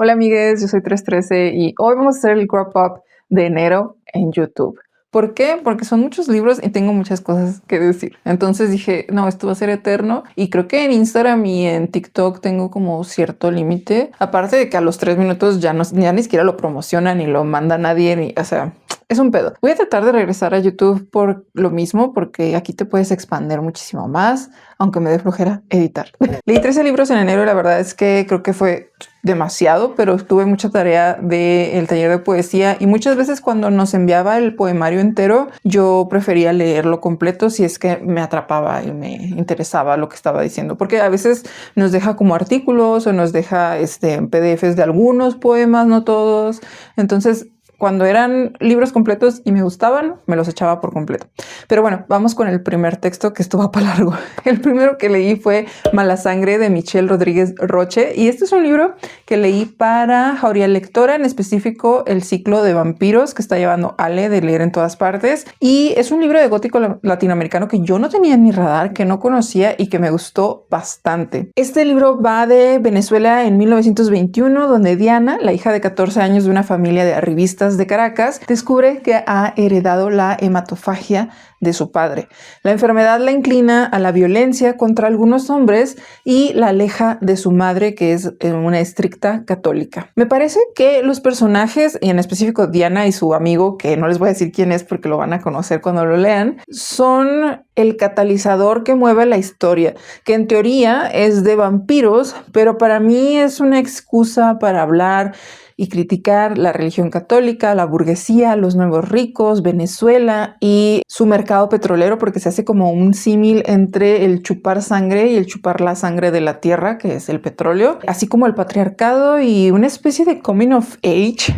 Hola amigues, yo soy 313 y hoy vamos a hacer el crop up de enero en YouTube. ¿Por qué? Porque son muchos libros y tengo muchas cosas que decir. Entonces dije, no, esto va a ser eterno. Y creo que en Instagram y en TikTok tengo como cierto límite. Aparte de que a los 3 minutos ya ni siquiera lo promocionan ni lo manda nadie. O sea, es un pedo. Voy a tratar de regresar a YouTube por lo mismo, porque aquí te puedes expandir muchísimo más, aunque me dé flojera editar. Leí 13 libros en enero y la verdad es que creo que fue demasiado, pero tuve mucha tarea del taller de poesía y muchas veces cuando nos enviaba el poemario entero, yo prefería leerlo completo si es que me atrapaba y me interesaba lo que estaba diciendo, porque a veces nos deja como artículos o nos deja PDFs de algunos poemas, no todos. Entonces, cuando eran libros completos y me gustaban, me los echaba por completo. Pero bueno, vamos con el primer texto, que esto va para largo. El primero que leí fue Mala Sangre de Michelle Rodríguez Roche. Y este es un libro que leí para Jauría Lectora, en específico el ciclo de vampiros que está llevando Ale de Leer en Todas Partes. Y es un libro de gótico latinoamericano que yo no tenía en mi radar, que no conocía y que me gustó bastante. Este libro va de Venezuela en 1921, donde Diana, la hija de 14 años de una familia de arribistas de Caracas, descubre que ha heredado la hematofagia de su padre. La enfermedad la inclina a la violencia contra algunos hombres y la aleja de su madre, que es una estricta católica. Me parece que los personajes, y en específico Diana y su amigo, que no les voy a decir quién es porque lo van a conocer cuando lo lean, son el catalizador que mueve la historia, que en teoría es de vampiros, pero para mí es una excusa para hablar y criticar la religión católica, la burguesía, los nuevos ricos, Venezuela y su mercado petrolero, porque se hace como un símil entre el chupar sangre y el chupar la sangre de la tierra, que es el petróleo, así como el patriarcado y una especie de coming of age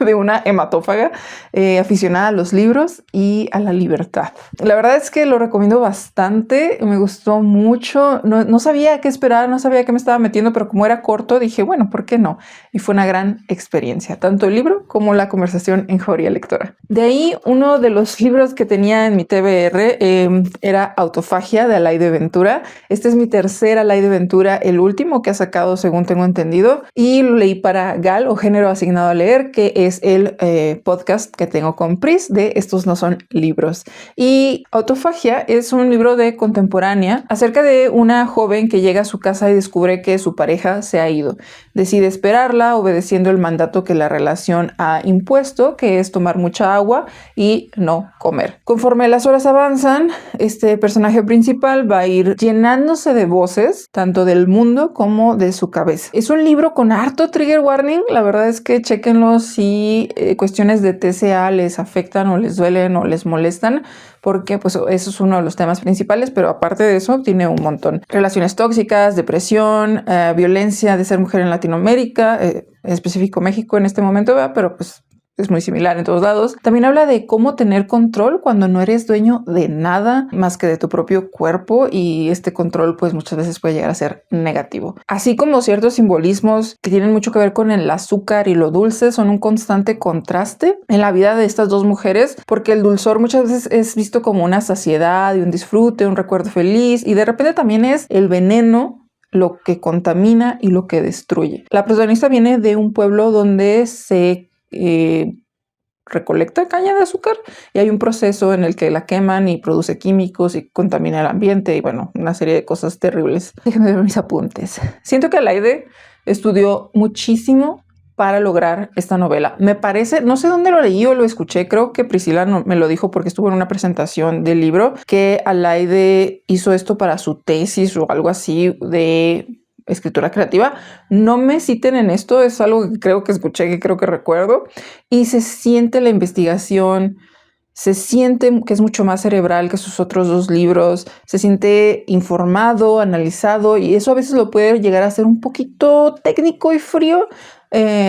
de una hematófaga aficionada a los libros y a la libertad. La verdad es que lo recomiendo bastante, me gustó mucho, no sabía qué esperar, no sabía qué me estaba metiendo, pero como era corto dije, bueno, ¿por qué no? Y fue una gran experiencia, tanto el libro como la conversación en Jauría Lectora. De ahí, uno de los libros que tenía en mi TBR era Autofagia de Alaide Ventura. Este es mi tercer Alaide Ventura, el último que ha sacado según tengo entendido, y lo leí para GAL o Género Asignado a Leer, que es el podcast que tengo con Pris de Estos No Son Libros. Y Autofagia es un libro de contemporánea acerca de una joven que llega a su casa y descubre que su pareja se ha ido. Decide esperarla obedeciendo el mandato que la relación ha impuesto, que es tomar mucha agua y no comer. Conforme las horas avanzan, este personaje principal va a ir llenándose de voces, tanto del mundo como de su cabeza. Es un libro con harto trigger warning. La verdad es que chéquenlo si cuestiones de TCA les afectan o les duelen o les molestan, porque pues eso es uno de los temas principales, pero aparte de eso tiene un montón. Relaciones tóxicas, depresión, violencia de ser mujer en Latinoamérica, en específico México en este momento, ¿verdad? Pero pues es muy similar en todos lados. También habla de cómo tener control cuando no eres dueño de nada más que de tu propio cuerpo, y este control pues muchas veces puede llegar a ser negativo. Así como ciertos simbolismos que tienen mucho que ver con el azúcar y lo dulce son un constante contraste en la vida de estas dos mujeres, porque el dulzor muchas veces es visto como una saciedad y un disfrute, un recuerdo feliz, y de repente también es el veneno lo que contamina y lo que destruye. La protagonista viene de un pueblo donde se recolecta caña de azúcar y hay un proceso en el que la queman y produce químicos y contamina el ambiente y bueno, una serie de cosas terribles. Déjenme ver mis apuntes. Siento que Alaide estudió muchísimo para lograr esta novela. Me parece, no sé dónde lo leí o lo escuché, creo que Priscila me lo dijo porque estuvo en una presentación del libro, que Alaide hizo esto para su tesis o algo así de escritura creativa. No me citen en esto, es algo que creo que escuché, que creo que recuerdo, y se siente la investigación, se siente que es mucho más cerebral que sus otros dos libros, se siente informado, analizado, y eso a veces lo puede llegar a ser un poquito técnico y frío,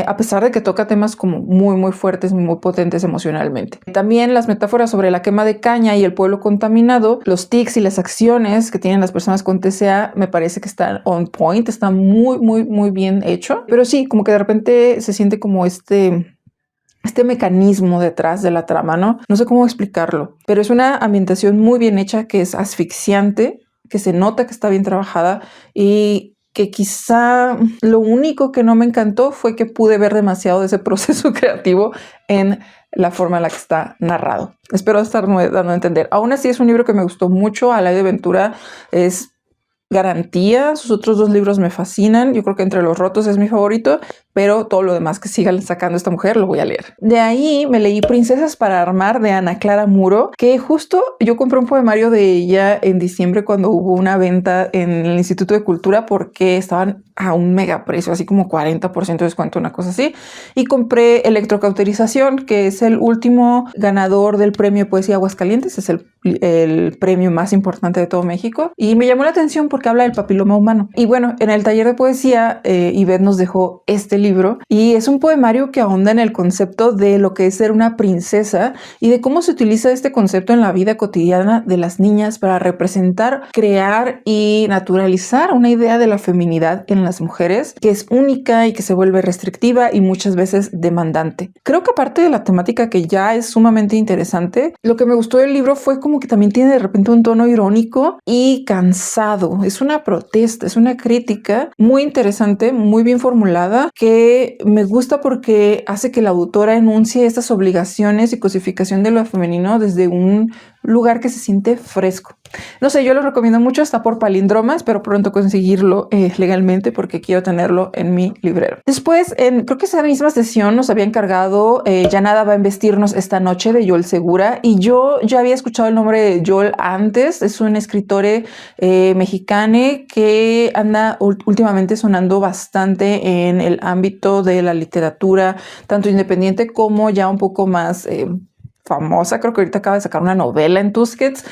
a pesar de que toca temas como muy fuertes, muy potentes emocionalmente. También las metáforas sobre la quema de caña y el pueblo contaminado, los tics y las acciones que tienen las personas con TCA, me parece que están on point, está muy bien hecho. Pero sí, como que de repente se siente como este mecanismo detrás de la trama, ¿no? No sé cómo explicarlo, pero es una ambientación muy bien hecha, que es asfixiante, que se nota que está bien trabajada, y que quizá lo único que no me encantó fue que pude ver demasiado de ese proceso creativo en la forma en la que está narrado. Espero estar dando a entender. Aún así es un libro que me gustó mucho. Alain de Ventura es garantía. Sus otros 2 libros me fascinan. Yo creo que Entre los rotos es mi favorito, pero todo lo demás que sigan sacando esta mujer lo voy a leer. De ahí me leí Princesas para armar de Ana Clara Muro, que justo yo compré un poemario de ella en diciembre cuando hubo una venta en el Instituto de Cultura porque estaban a un mega precio, así como 40% de descuento, una cosa así. Y compré Electrocauterización, que es el último ganador del premio de poesía Aguascalientes. Es el premio más importante de todo México. Y me llamó la atención porque habla del papiloma humano. Y bueno, en el taller de poesía, Ivette nos dejó este libro y es un poemario que ahonda en el concepto de lo que es ser una princesa y de cómo se utiliza este concepto en la vida cotidiana de las niñas para representar, crear y naturalizar una idea de la feminidad en las mujeres que es única y que se vuelve restrictiva y muchas veces demandante. Creo que aparte de la temática que ya es sumamente interesante, lo que me gustó del libro fue como que también tiene de repente un tono irónico y cansado. Es una protesta, es una crítica muy interesante, muy bien formulada, que me gusta porque hace que la autora enuncie estas obligaciones y cosificación de lo femenino desde un lugar que se siente fresco. No sé, yo lo recomiendo mucho, está por Palindroma, espero pronto conseguirlo legalmente porque quiero tenerlo en mi librero. Después, creo que esa misma sesión nos había encargado Ya nada va a embestirnos esta noche de Joel Segura y yo ya había escuchado el nombre de Joel antes. Es un escritor mexicano que anda últimamente sonando bastante en el ámbito de la literatura, tanto independiente como ya un poco más famosa. Creo que ahorita acaba de sacar una novela en Tusquets,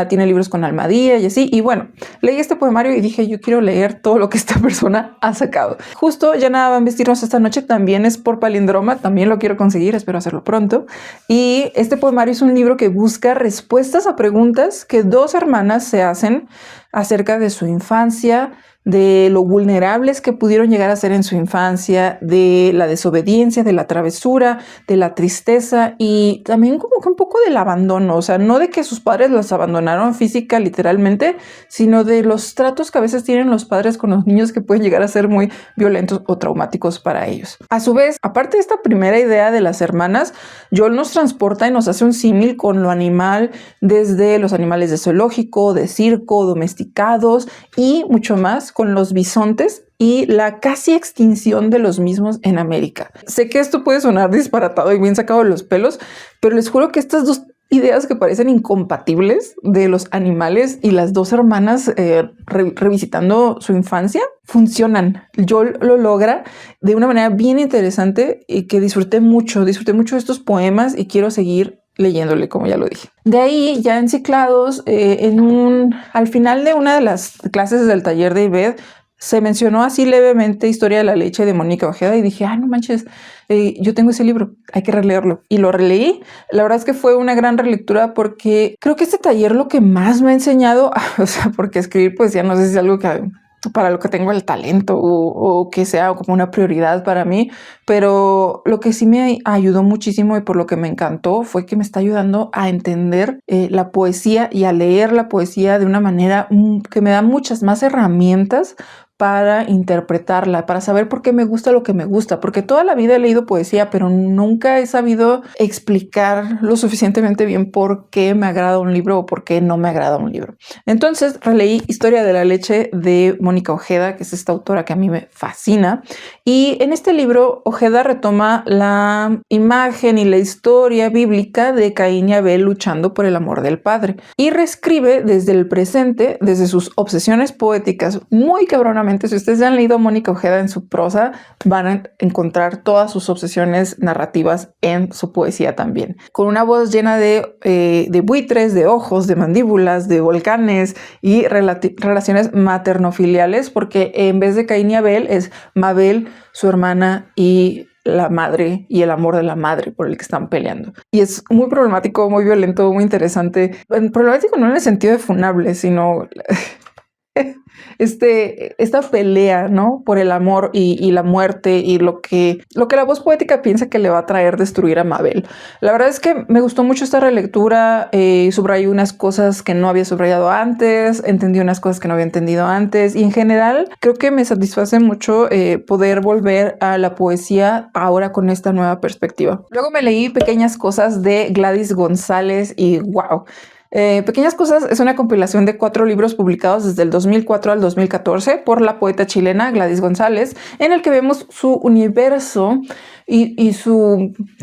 tiene libros con Almadía y así. Y bueno, leí este poemario y dije, yo quiero leer todo lo que esta persona ha sacado. Justo Ya nada va a vestirnos esta noche también es por Palindroma, también lo quiero conseguir, espero hacerlo pronto. Y este poemario es un libro que busca respuestas a preguntas que 2 hermanas se hacen acerca de su infancia, de lo vulnerables que pudieron llegar a ser en su infancia, de la desobediencia, de la travesura, de la tristeza y también como que un poco del abandono, o sea, no de que sus padres las abandonaron física literalmente, sino de los tratos que a veces tienen los padres con los niños que pueden llegar a ser muy violentos o traumáticos para ellos. A su vez, aparte de esta primera idea de las hermanas, Joel nos transporta y nos hace un símil con lo animal, desde los animales de zoológico, de circo, domesticados y mucho más con los bisontes y la casi extinción de los mismos en América. Sé que esto puede sonar disparatado y bien sacado de los pelos, pero les juro que estas 2 ideas que parecen incompatibles de los animales y las 2 hermanas revisitando su infancia funcionan. Joel lo logra de una manera bien interesante y que disfruté mucho de estos poemas y quiero seguir leyéndole, como ya lo dije. De ahí, ya en Ciclados, al final de una de las clases del taller de Ivette, se mencionó así levemente Historia de la leche de Mónica Ojeda y dije, no manches, yo tengo ese libro, hay que releerlo. Y lo releí. La verdad es que fue una gran relectura porque creo que este taller lo que más me ha enseñado, o sea, porque escribir poesía no sé si es algo que para lo que tengo el talento o que sea como una prioridad para mí, pero lo que sí me ayudó muchísimo y por lo que me encantó fue que me está ayudando a entender la poesía y a leer la poesía de una manera que me da muchas más herramientas para interpretarla, para saber por qué me gusta lo que me gusta, porque toda la vida he leído poesía, pero nunca he sabido explicar lo suficientemente bien por qué me agrada un libro o por qué no me agrada un libro. Entonces releí Historia de la leche de Mónica Ojeda, que es esta autora que a mí me fascina, y en este libro Ojeda retoma la imagen y la historia bíblica de Caín y Abel luchando por el amor del Padre y reescribe desde el presente, desde sus obsesiones poéticas muy cabronamente. Si ustedes han leído a Mónica Ojeda en su prosa, van a encontrar todas sus obsesiones narrativas en su poesía también. Con una voz llena de buitres, de ojos, de mandíbulas, de volcanes y relaciones maternofiliales, porque en vez de Caín y Abel es Mabel, su hermana y la madre y el amor de la madre por el que están peleando. Y es muy problemático, muy violento, muy interesante. Problemático no en el sentido de funable, sino esta pelea, ¿no? Por el amor y la muerte y lo que la voz poética piensa que le va a traer destruir a Mabel. La verdad es que me gustó mucho esta relectura, subrayé unas cosas que no había subrayado antes, entendí unas cosas que no había entendido antes y en general creo que me satisface mucho poder volver a la poesía ahora con esta nueva perspectiva. Luego me leí Pequeñas Cosas de Gladys González y wow. Pequeñas Cosas es una compilación de 4 libros publicados desde el 2004 al 2014 por la poeta chilena Gladys González, en el que vemos su universo y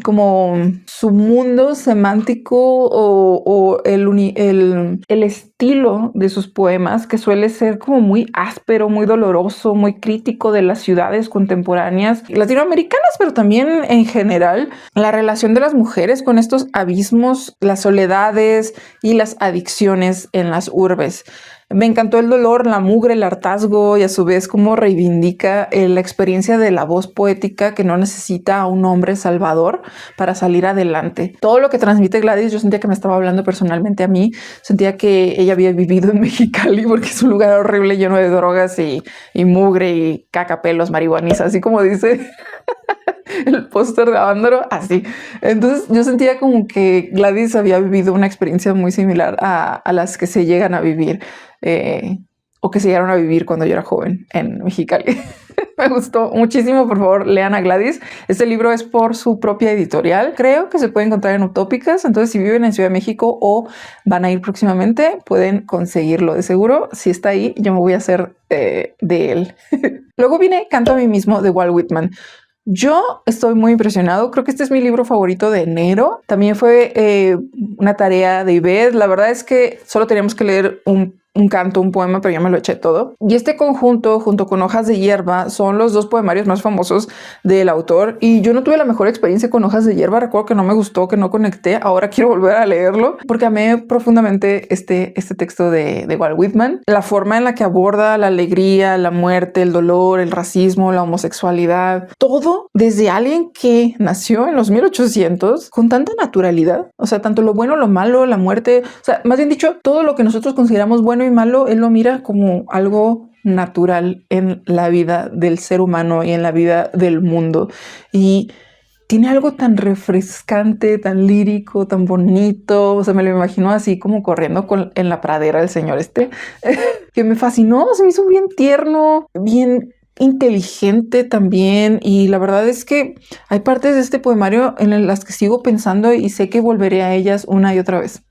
como su mundo semántico o el estilo de sus poemas, que suele ser como muy áspero, muy doloroso, muy crítico de las ciudades contemporáneas latinoamericanas, pero también en general la relación de las mujeres con estos abismos, las soledades y las adicciones en las urbes. Me encantó el dolor, la mugre, el hartazgo y a su vez cómo reivindica la experiencia de la voz poética que no necesita a un hombre salvador para salir adelante. Todo lo que transmite Gladys, yo sentía que me estaba hablando personalmente a mí, sentía que ella había vivido en Mexicali porque es un lugar horrible lleno de drogas y mugre y cacapelos, marihuanis, así como dice el póster de Avándaro, así. Entonces yo sentía como que Gladys había vivido una experiencia muy similar a las que se llegan a vivir o que se llegaron a vivir cuando yo era joven en Mexicali. Me gustó muchísimo, por favor, lean a Gladys. Este libro es por su propia editorial. Creo que se puede encontrar en Utópicas, entonces si viven en Ciudad de México o van a ir próximamente, pueden conseguirlo. De seguro, si está ahí, yo me voy a hacer de él. Luego viene Canto a mí mismo de Walt Whitman. Yo estoy muy impresionado. Creo que este es mi libro favorito de enero. También fue una tarea de Ivette. La verdad es que solo teníamos que leer un canto, un poema, pero yo me lo eché todo. Y este conjunto, junto con Hojas de Hierba, son los 2 poemarios más famosos del autor. Y yo no tuve la mejor experiencia con Hojas de Hierba. Recuerdo que no me gustó, que no conecté. Ahora quiero volver a leerlo porque amé profundamente este texto de Walt Whitman. La forma en la que aborda la alegría, la muerte, el dolor, el racismo, la homosexualidad. Todo desde alguien que nació en los 1800 con tanta naturalidad. O sea, tanto lo bueno, lo malo, la muerte. O sea, más bien dicho, todo lo que nosotros consideramos bueno y malo, él lo mira como algo natural en la vida del ser humano y en la vida del mundo. Y tiene algo tan refrescante, tan lírico, tan bonito. O sea, me lo imagino así como corriendo en la pradera el señor que me fascinó. Se me hizo bien tierno, bien inteligente también. Y la verdad es que hay partes de este poemario en las que sigo pensando y sé que volveré a ellas una y otra vez.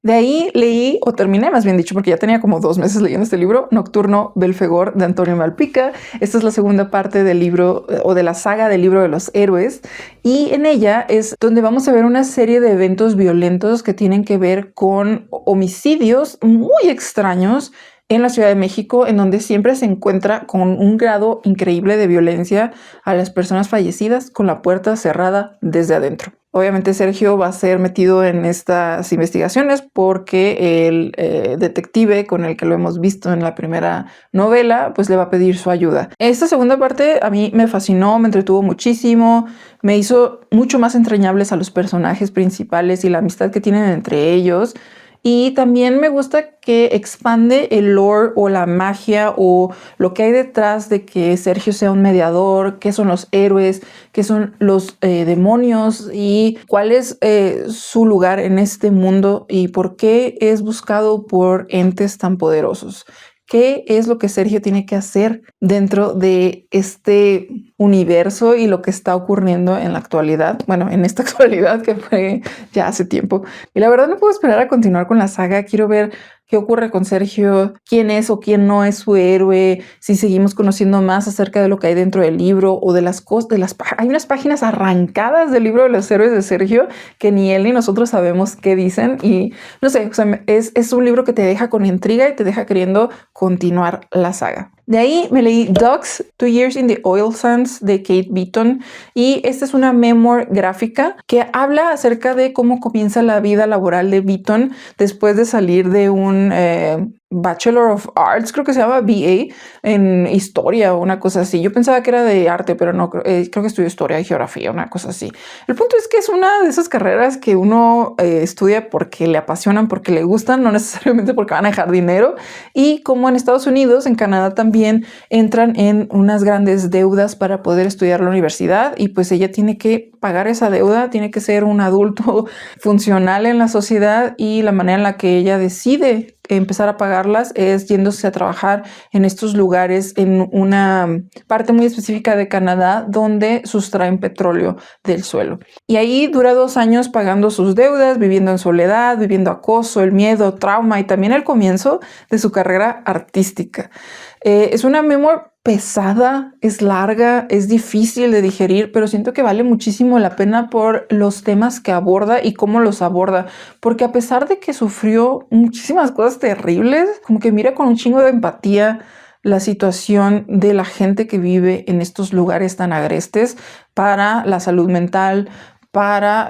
De ahí leí, o terminé más bien dicho, porque ya tenía como 2 meses leyendo este libro, Nocturno Belfegor de Antonio Malpica. Esta es la segunda parte del libro o de la saga del libro de los héroes y en ella es donde vamos a ver una serie de eventos violentos que tienen que ver con homicidios muy extraños en la Ciudad de México, en donde siempre se encuentra con un grado increíble de violencia a las personas fallecidas con la puerta cerrada desde adentro. Obviamente Sergio va a ser metido en estas investigaciones porque el detective con el que lo hemos visto en la primera novela, pues le va a pedir su ayuda. Esta segunda parte a mí me fascinó, me entretuvo muchísimo, me hizo mucho más entrañables a los personajes principales y la amistad que tienen entre ellos. Y también me gusta que expande el lore o la magia o lo que hay detrás de que Sergio sea un mediador, qué son los héroes, qué son los demonios y cuál es su lugar en este mundo y por qué es buscado por entes tan poderosos. ¿Qué es lo que Sergio tiene que hacer dentro de este universo y lo que está ocurriendo en la actualidad? Bueno, en esta actualidad que fue ya hace tiempo. Y la verdad no puedo esperar a continuar con la saga. Quiero ver qué ocurre con Sergio, quién es o quién no es su héroe, si seguimos conociendo más acerca de lo que hay dentro del libro o de las cosas, hay unas páginas arrancadas del libro de los héroes de Sergio que ni él ni nosotros sabemos qué dicen y no sé, o sea, es un libro que te deja con intriga y te deja queriendo continuar la saga. De ahí me leí Dogs, 2 Years in the Oil Sands de Kate Beaton y esta es una memoir gráfica que habla acerca de cómo comienza la vida laboral de Beaton después de salir de un Bachelor of Arts, creo que se llama BA, en historia o una cosa así. Yo pensaba que era de arte, pero no, creo que estudió historia y geografía, una cosa así. El punto es que es una de esas carreras que uno estudia porque le apasionan, porque le gustan, no necesariamente porque van a dejar dinero. Y como en Estados Unidos, en Canadá también entran en unas grandes deudas para poder estudiar la universidad, y pues ella tiene que pagar esa deuda, tiene que ser un adulto funcional en la sociedad, y la manera en la que ella decide empezar a pagarlas es yéndose a trabajar en estos lugares en una parte muy específica de Canadá donde sustraen petróleo del suelo. Y ahí dura 2 años pagando sus deudas, viviendo en soledad, viviendo acoso, el miedo, trauma y también el comienzo de su carrera artística. Es una memoir pesada, es larga, es difícil de digerir, pero siento que vale muchísimo la pena por los temas que aborda y cómo los aborda, porque a pesar de que sufrió muchísimas cosas terribles, como que mira con un chingo de empatía la situación de la gente que vive en estos lugares tan agrestes para la salud mental, para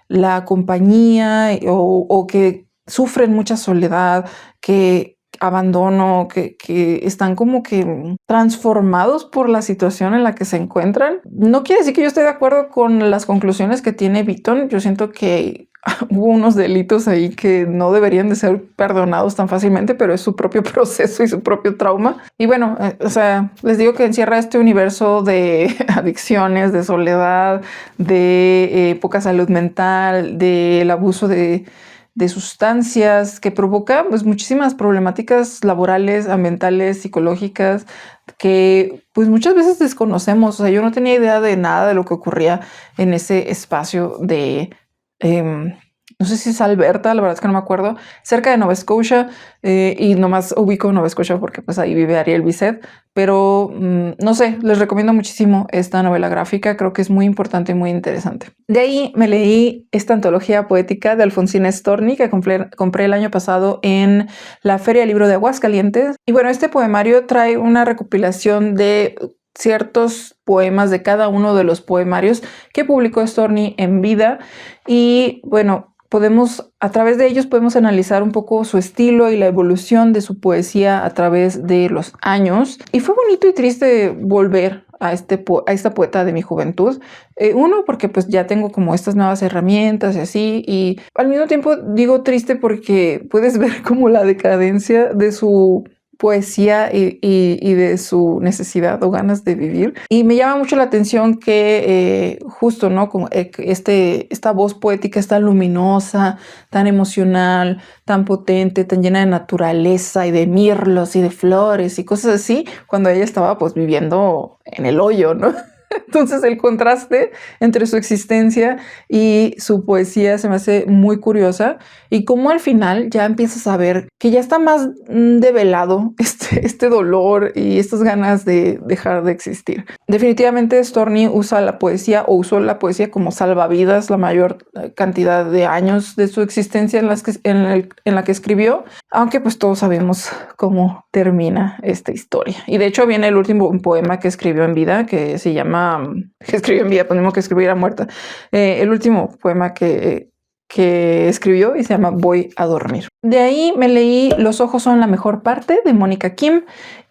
la compañía o que sufren mucha soledad, que abandono, que están como que transformados por la situación en la que se encuentran. No quiere decir que yo esté de acuerdo con las conclusiones que tiene Beaton. Yo siento que hubo unos delitos ahí que no deberían de ser perdonados tan fácilmente, pero es su propio proceso y su propio trauma. Y bueno, o sea, les digo que encierra este universo de adicciones, de soledad, de poca salud mental, del abuso de sustancias, que provoca pues muchísimas problemáticas laborales, ambientales, psicológicas, que pues muchas veces desconocemos. O sea, yo no tenía idea de nada de lo que ocurría en ese espacio de no sé si es Alberta, la verdad es que no me acuerdo, cerca de Nova Scotia, y nomás ubico Nova Scotia porque pues ahí vive Ariel Bisset, pero no sé, les recomiendo muchísimo esta novela gráfica, creo que es muy importante y muy interesante. De ahí me leí esta antología poética de Alfonsina Storni que compré el año pasado en la Feria del Libro de Aguascalientes, y bueno, este poemario trae una recopilación de ciertos poemas de cada uno de los poemarios que publicó Storni en vida, y bueno, a través de ellos podemos analizar un poco su estilo y la evolución de su poesía a través de los años. Y fue bonito y triste volver a esta poeta de mi juventud. Uno, porque pues ya tengo como estas nuevas herramientas y así, y al mismo tiempo digo triste porque puedes ver como la decadencia de su poesía y de su necesidad o ganas de vivir. Y me llama mucho la atención que justo, ¿no? Como esta voz poética es tan luminosa, tan emocional, tan potente, tan llena de naturaleza y de mirlos y de flores y cosas así, cuando ella estaba pues viviendo en el hoyo, ¿no? Entonces el contraste entre su existencia y su poesía se me hace muy curiosa, y como al final ya empiezas a ver que ya está más develado este dolor y estas ganas de dejar de existir. Definitivamente Storni usa la poesía o usó la poesía como salvavidas la mayor cantidad de años de su existencia en la que escribió, aunque pues todos sabemos cómo termina esta historia. Y de hecho viene el último poema que escribió en vida, que se llama que escribió en vida, pues mismo que escribiera muerta. El último poema que escribió y se llama Voy a dormir. De ahí me leí Los ojos son la mejor parte de Mónica Kim,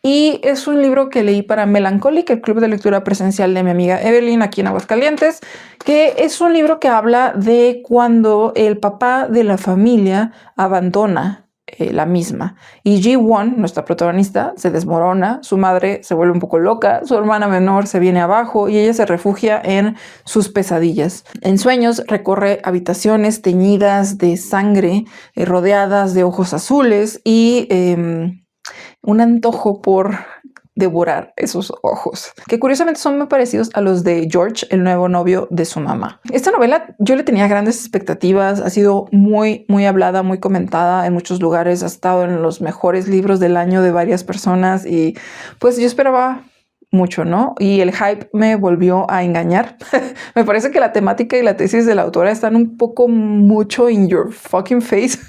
y es un libro que leí para Melancholic, el club de lectura presencial de mi amiga Evelyn aquí en Aguascalientes, que es un libro que habla de cuando el papá de la familia abandona la misma, y Ji-won, nuestra protagonista, se desmorona, su madre se vuelve un poco loca, su hermana menor se viene abajo y ella se refugia en sus pesadillas. En sueños recorre habitaciones teñidas de sangre, rodeadas de ojos azules, y un antojo por devorar esos ojos, que curiosamente son muy parecidos a los de George, el nuevo novio de su mamá. Esta novela yo le tenía grandes expectativas, ha sido muy hablada, muy comentada en muchos lugares, ha estado en los mejores libros del año de varias personas, y pues yo esperaba mucho, ¿no? Y el hype me volvió a engañar. Me parece que la temática y la tesis de la autora están un poco mucho in your fucking face.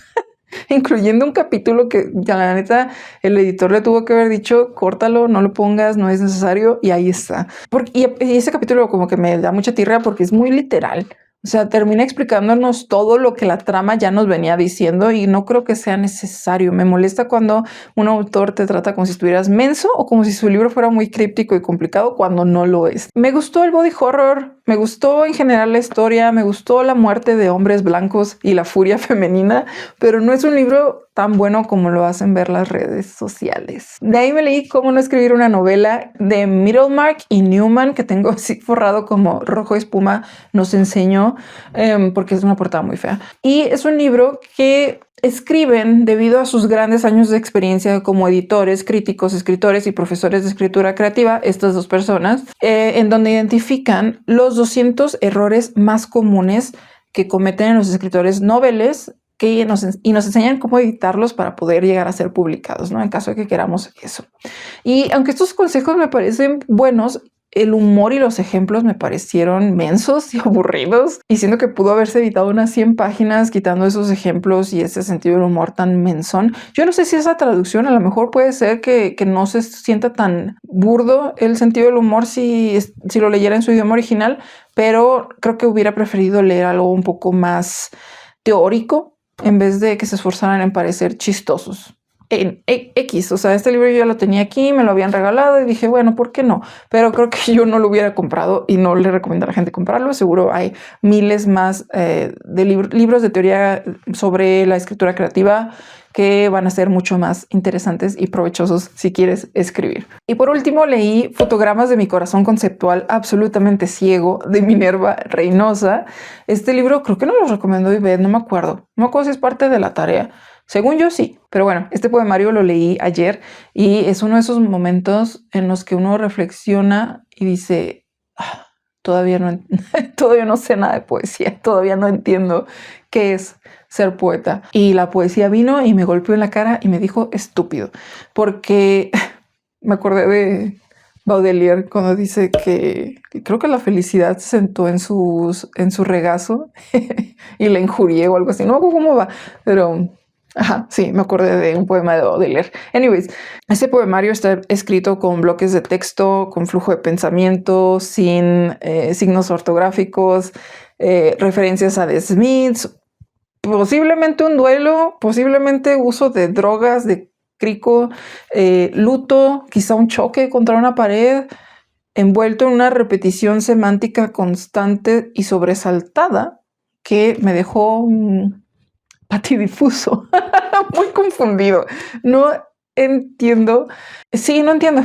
Incluyendo un capítulo que ya la neta el editor le tuvo que haber dicho córtalo, no lo pongas, no es necesario, y ahí está. Y ese capítulo como que me da mucha tirria porque es muy literal. O sea, termina explicándonos todo lo que la trama ya nos venía diciendo y no creo que sea necesario. Me molesta cuando un autor te trata como si estuvieras menso o como si su libro fuera muy críptico y complicado cuando no lo es. Me gustó el body horror, me gustó en general la historia, me gustó la muerte de hombres blancos y la furia femenina, pero no es un libro tan bueno como lo hacen ver las redes sociales. De ahí me leí Cómo no escribir una novela de Middlemark y Newman, que tengo así forrado como rojo espuma, nos enseñó, porque es una portada muy fea. Y es un libro que escriben debido a sus grandes años de experiencia como editores, críticos, escritores y profesores de escritura creativa, estas dos personas, en donde identifican los 200 errores más comunes que cometen los escritores noveles y nos enseñan cómo editarlos para poder llegar a ser publicados, ¿no? En caso de que queramos eso. Y aunque estos consejos me parecen buenos, el humor y los ejemplos me parecieron mensos y aburridos, y siento que pudo haberse evitado unas 100 páginas quitando esos ejemplos y ese sentido del humor tan mensón. Yo no sé si esa traducción a lo mejor puede ser que no se sienta tan burdo el sentido del humor si lo leyera en su idioma original, pero creo que hubiera preferido leer algo un poco más teórico en vez de que se esforzaran en parecer chistosos. En X, o sea, este libro yo ya lo tenía aquí, me lo habían regalado y dije, bueno, ¿por qué no? Pero creo que yo no lo hubiera comprado y no le recomiendo a la gente comprarlo. Seguro hay miles más de libros de teoría sobre la escritura creativa que van a ser mucho más interesantes y provechosos si quieres escribir. Y por último leí Fotogramas de mi corazón conceptual absolutamente ciego de Minerva Reynosa. Este libro creo que no lo recomendó Ivette, no me acuerdo. No me acuerdo si es parte de la tarea. Según yo sí, pero bueno, este poemario lo leí ayer y es uno de esos momentos en los que uno reflexiona y dice, todavía no sé nada de poesía, todavía no entiendo qué es ser poeta. Y la poesía vino y me golpeó en la cara y me dijo estúpido, porque me acordé de Baudelaire cuando dice que creo que la felicidad se sentó en su regazo y la injurié o algo así. No me acuerdo cómo va, pero ajá, sí, me acordé de un poema de Baudelaire. Anyways, este poemario está escrito con bloques de texto, con flujo de pensamiento, sin signos ortográficos, referencias a The Smiths, posiblemente un duelo, posiblemente uso de drogas, de crico, luto, quizá un choque contra una pared, envuelto en una repetición semántica constante y sobresaltada que me dejó patidifuso, muy confundido. No entiendo. Sí, no entiendo.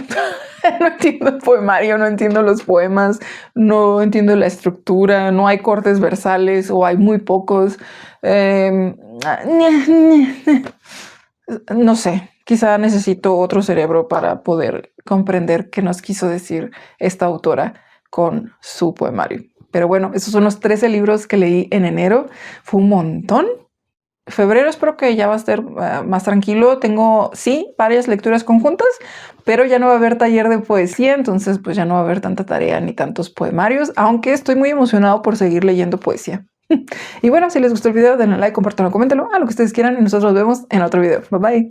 No entiendo el poemario, no entiendo los poemas, no entiendo la estructura, no hay cortes versales o hay muy pocos. No sé, quizá necesito otro cerebro para poder comprender qué nos quiso decir esta autora con su poemario. Pero bueno, esos son los 13 libros que leí en enero. Fue un montón. Febrero espero que ya va a estar más tranquilo. Tengo, sí, varias lecturas conjuntas, pero ya no va a haber taller de poesía, entonces pues ya no va a haber tanta tarea ni tantos poemarios, aunque estoy muy emocionado por seguir leyendo poesía. Y bueno, si les gustó el video, denle like, compártanlo, coméntenlo, a lo que ustedes quieran y nosotros nos vemos en otro video. Bye bye.